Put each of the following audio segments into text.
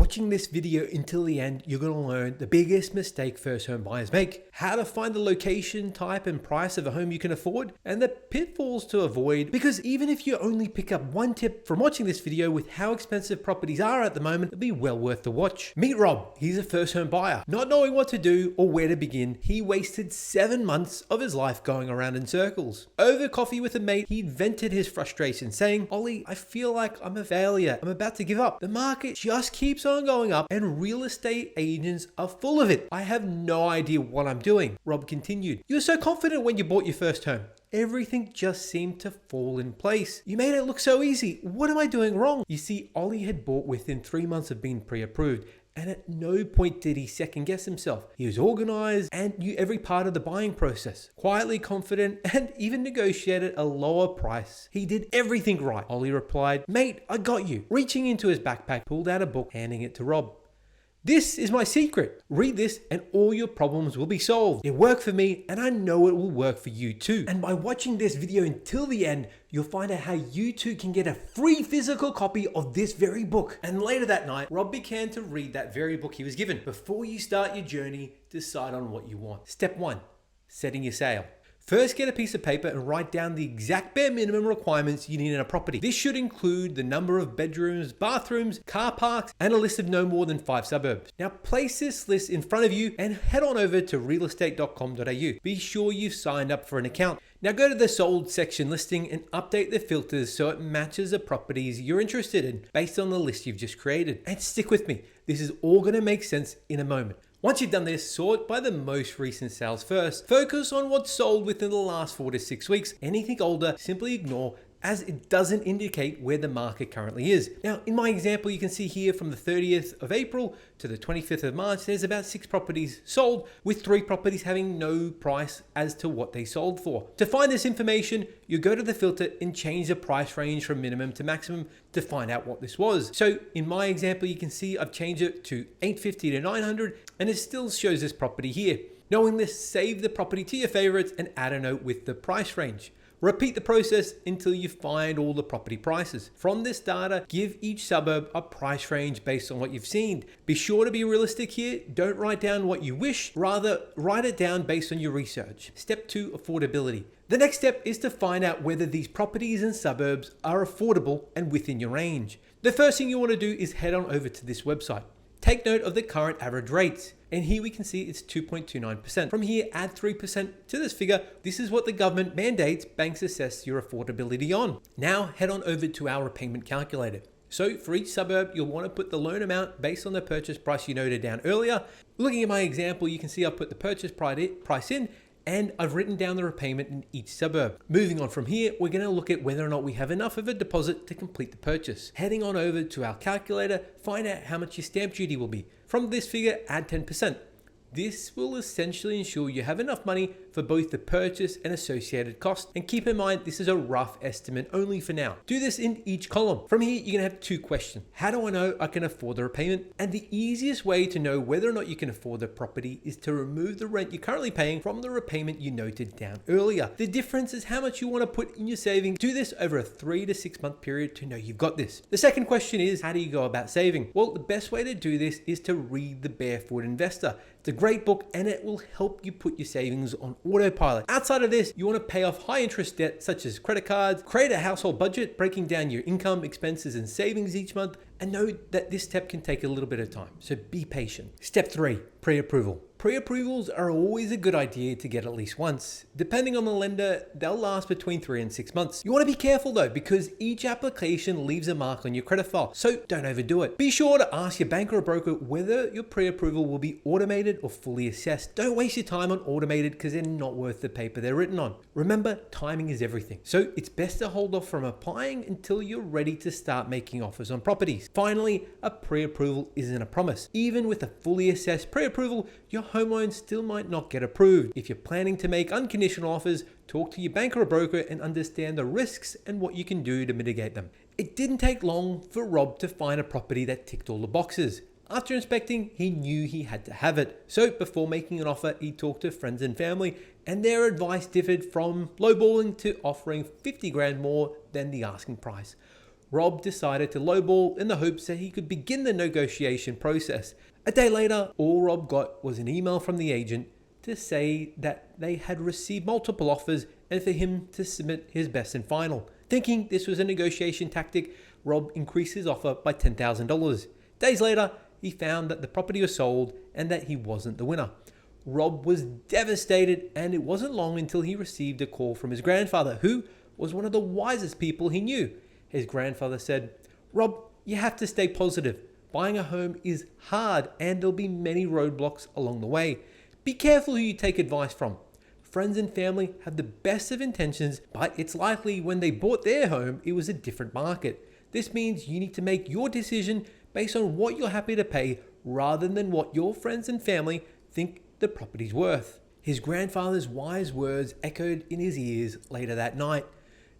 Watching this video until the end, you're going to learn the biggest mistake first home buyers make, how to find the location, type, and price of a home you can afford, and the pitfalls to avoid. Because even if you only pick up one tip from watching this video with how expensive properties are at the moment, it'll be well worth the watch. Meet Rob. He's a first home buyer. Not knowing what to do or where to begin, he wasted 7 months of his life going around in circles. Over coffee with a mate, he vented his frustration, saying, "Ollie, I feel like I'm a failure. I'm about to give up. The market just keeps on going up and real estate agents are full of it. I have no idea what I'm doing." Rob continued, "You were so confident when you bought your first home. Everything just seemed to fall in place. You made it look so easy. What am I doing wrong?" You see, Ollie had bought within 3 months of being pre-approved, and at no point did he second guess himself. He was organized and knew every part of the buying process, quietly confident, and even negotiated a lower price. He did everything right. Ollie replied, "Mate, I got you." Reaching into his backpack, pulled out a book, handing it to Rob. "This is my secret. Read this and all your problems will be solved. It worked for me and I know it will work for you too. And by watching this video until the end, you'll find out how you too can get a free physical copy of this very book." And later that night, Rob began to read that very book he was given. Before you start your journey, decide on what you want. Step 1, setting your sail. First, get a piece of paper and write down the exact bare minimum requirements you need in a property. This should include the number of bedrooms, bathrooms, car parks, and a list of no more than 5 suburbs. Now place this list in front of you and head on over to realestate.com.au. Be sure you've signed up for an account. Now go to the sold section listing and update the filters so it matches the properties you're interested in based on the list you've just created. And stick with me, this is all going to make sense in a moment. Once you've done this, sort by the most recent sales first. Focus on what's sold within the last 4 to 6 weeks. Anything older, simply ignore, as it doesn't indicate where the market currently is. Now, in my example, you can see here from the 30th of April to the 25th of March, there's about 6 properties sold, with 3 properties having no price as to what they sold for. To find this information, you go to the filter and change the price range from minimum to maximum to find out what this was. So in my example, you can see I've changed it to 850 to 900, and it still shows this property here. Knowing this, save the property to your favorites and add a note with the price range. Repeat the process until you find all the property prices. From this data, give each suburb a price range based on what you've seen. Be sure to be realistic here. Don't write down what you wish, rather write it down based on your research. Step 2, affordability. The next step is to find out whether these properties and suburbs are affordable and within your range. The first thing you want to do is head on over to this website. Take note of the current average rates. And here we can see it's 2.29%. From here, add 3% to this figure. This is what the government mandates banks assess your affordability on. Now head on over to our repayment calculator. So for each suburb, you'll want to put the loan amount based on the purchase price you noted down earlier. Looking at my example, you can see I've put the purchase price in, and I've written down the repayment in each suburb. Moving on from here, we're going to look at whether or not we have enough of a deposit to complete the purchase. Heading on over to our calculator, find out how much your stamp duty will be. From this figure, add 10%. This will essentially ensure you have enough money for both the purchase and associated costs. And keep in mind, this is a rough estimate only for now. Do this in each column. From here, you're gonna have 2 questions. How do I know I can afford the repayment? And the easiest way to know whether or not you can afford the property is to remove the rent you're currently paying from the repayment you noted down earlier. The difference is how much you wanna put in your savings. Do this over a 3 to 6 month period to know you've got this. The second question is, how do you go about saving? Well, the best way to do this is to read The Barefoot Investor. It's a great book and it will help you put your savings on autopilot. Outside of this, you want to pay off high interest debt such as credit cards, create a household budget, breaking down your income, expenses, and savings each month, and know that this step can take a little bit of time. So be patient. Step 3, pre-approval. Pre-approvals are always a good idea to get at least once. Depending on the lender, they'll last between 3 and 6 months. You want to be careful though, because each application leaves a mark on your credit file, so don't overdo it. Be sure to ask your banker or broker whether your pre-approval will be automated or fully assessed. Don't waste your time on automated because they're not worth the paper they're written on. Remember, timing is everything. So it's best to hold off from applying until you're ready to start making offers on properties. Finally, a pre-approval isn't a promise. Even with a fully assessed pre-approval, your home loan still might not get approved. If you're planning to make unconditional offers, talk to your banker or broker and understand the risks and what you can do to mitigate them. It didn't take long for Rob to find a property that ticked all the boxes. After inspecting, he knew he had to have it. So before making an offer, he talked to friends and family, and their advice differed from lowballing to offering 50 grand more than the asking price. Rob decided to lowball in the hopes that he could begin the negotiation process. A day later, all Rob got was an email from the agent to say that they had received multiple offers and for him to submit his best and final. Thinking this was a negotiation tactic, Rob increased his offer by $10,000. Days later, he found that the property was sold and that he wasn't the winner. Rob was devastated, and it wasn't long until he received a call from his grandfather, who was one of the wisest people he knew. His grandfather said, "Rob, you have to stay positive. Buying a home is hard and there'll be many roadblocks along the way. Be careful who you take advice from. Friends and family have the best of intentions, but it's likely when they bought their home, it was a different market. This means you need to make your decision based on what you're happy to pay rather than what your friends and family think the property's worth." His grandfather's wise words echoed in his ears later that night.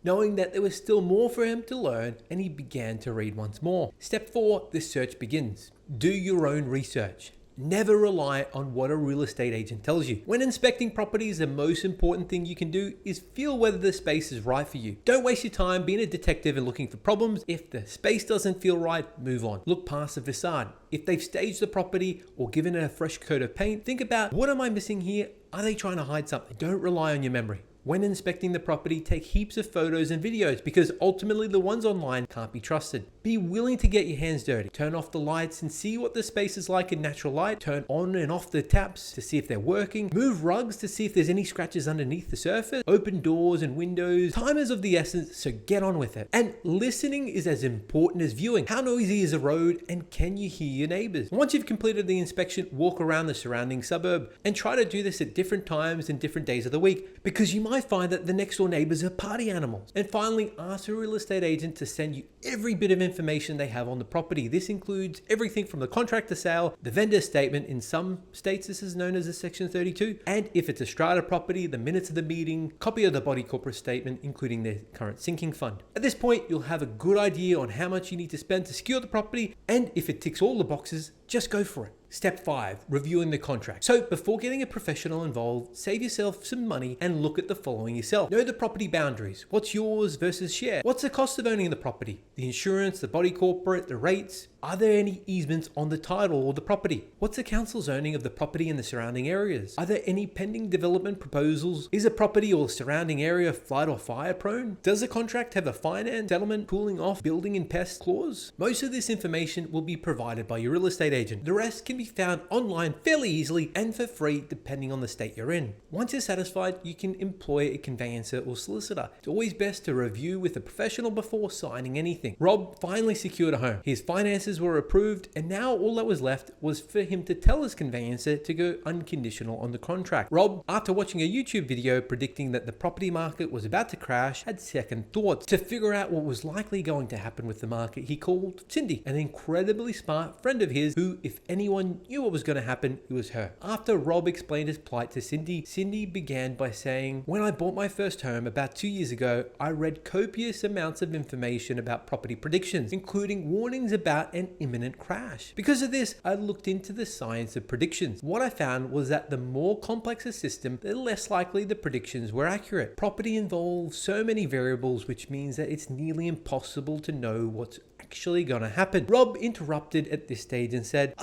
Knowing that there was still more for him to learn, and he began to read once more. Step 4, the search begins. Do your own research. Never rely on what a real estate agent tells you. When inspecting properties, the most important thing you can do is feel whether the space is right for you. Don't waste your time being a detective and looking for problems. If the space doesn't feel right, move on. Look past the facade. If they've staged the property or given it a fresh coat of paint, think about, what am I missing here? Are they trying to hide something? Don't rely on your memory. When inspecting the property, take heaps of photos and videos because ultimately the ones online can't be trusted. Be willing to get your hands dirty. Turn off the lights and see what the space is like in natural light. Turn on and off the taps to see if they're working. Move rugs to see if there's any scratches underneath the surface. Open doors and windows. Time is of the essence, so get on with it. And listening is as important as viewing. How noisy is the road and can you hear your neighbors? Once you've completed the inspection, walk around the surrounding suburb and try to do this at different times and different days of the week because you might find that the next door neighbors are party animals. And finally, ask a real estate agent to send you every bit of information they have on the property. This includes everything from the contract to sale, the vendor statement. In some states, this is known as a Section 32. And if it's a strata property, the minutes of the meeting, copy of the body corporate statement, including their current sinking fund. At this point, you'll have a good idea on how much you need to spend to secure the property. And if it ticks all the boxes, just go for it. Step 5, reviewing the contract. So before getting a professional involved, save yourself some money and look at the following yourself. Know the property boundaries. What's yours versus share? What's the cost of owning the property? The insurance, the body corporate, the rates? Are there any easements on the title or the property? What's the council zoning of the property and the surrounding areas? Are there any pending development proposals? Is a property or surrounding area flood or fire prone? Does the contract have a finance, settlement, cooling off, building and pest clause? Most of this information will be provided by your real estate agent. The rest can be found online fairly easily and for free depending on the state you're in. Once you're satisfied, you can employ a conveyancer or solicitor. It's always best to review with a professional before signing anything. Rob finally secured a home. His finances were approved, and now all that was left was for him to tell his conveyancer to go unconditional on the contract. Rob, after watching a YouTube video predicting that the property market was about to crash, had second thoughts. To figure out what was likely going to happen with the market, he called Cindy, an incredibly smart friend of his who, if anyone knew what was going to happen, it was her. After Rob explained his plight to Cindy, Cindy began by saying, "When I bought my first home about 2 years ago, I read copious amounts of information about property predictions, including warnings about an imminent crash. Because of this, I looked into the science of predictions. What I found was that the more complex a system, the less likely the predictions were accurate. Property involves so many variables, which means that it's nearly impossible to know what's actually gonna happen." Rob interrupted at this stage and said,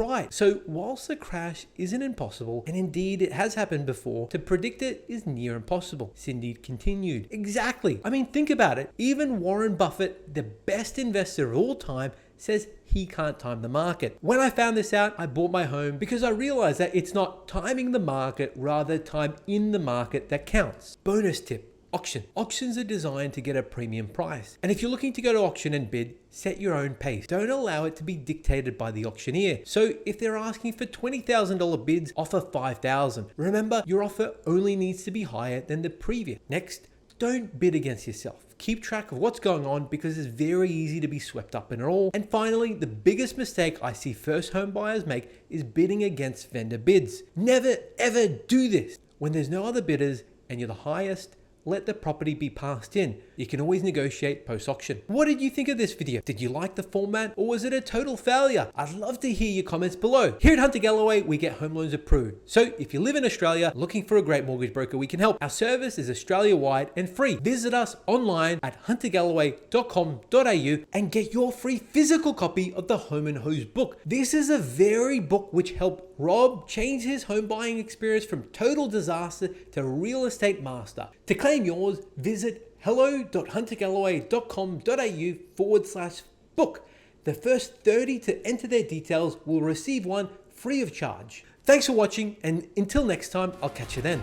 Right. So whilst the crash isn't impossible, and indeed it has happened before, to predict it is near impossible." Cindy continued, "Exactly. I mean, think about it. Even Warren Buffett, the best investor of all time, says he can't time the market. When I found this out, I bought my home because I realized that it's not timing the market, rather time in the market that counts." Bonus tip. Auction. Auctions are designed to get a premium price. And if you're looking to go to auction and bid, set your own pace. Don't allow it to be dictated by the auctioneer. So if they're asking for $20,000 bids, offer $5,000. Remember, your offer only needs to be higher than the previous. Next, don't bid against yourself. Keep track of what's going on because it's very easy to be swept up in it all. And finally, the biggest mistake I see first home buyers make is bidding against vendor bids. Never ever do this. When there's no other bidders and you're the highest, let the property be passed in. you can always negotiate post-auction. What did you think of this video? Did you like the format or was it a total failure? I'd love to hear your comments below. Here at Hunter Galloway, we get home loans approved. So if you live in Australia looking for a great mortgage broker, we can help. Our service is Australia-wide and free. Visit us online at huntergalloway.com.au and get your free physical copy of the Home and Hose book. This is a very book which helped Rob change his home buying experience from total disaster to real estate master. To claim yours, visit hello.huntergalloway.com.au/book. The first 30 to enter their details will receive one free of charge. Thanks for watching, and until next time, I'll catch you then.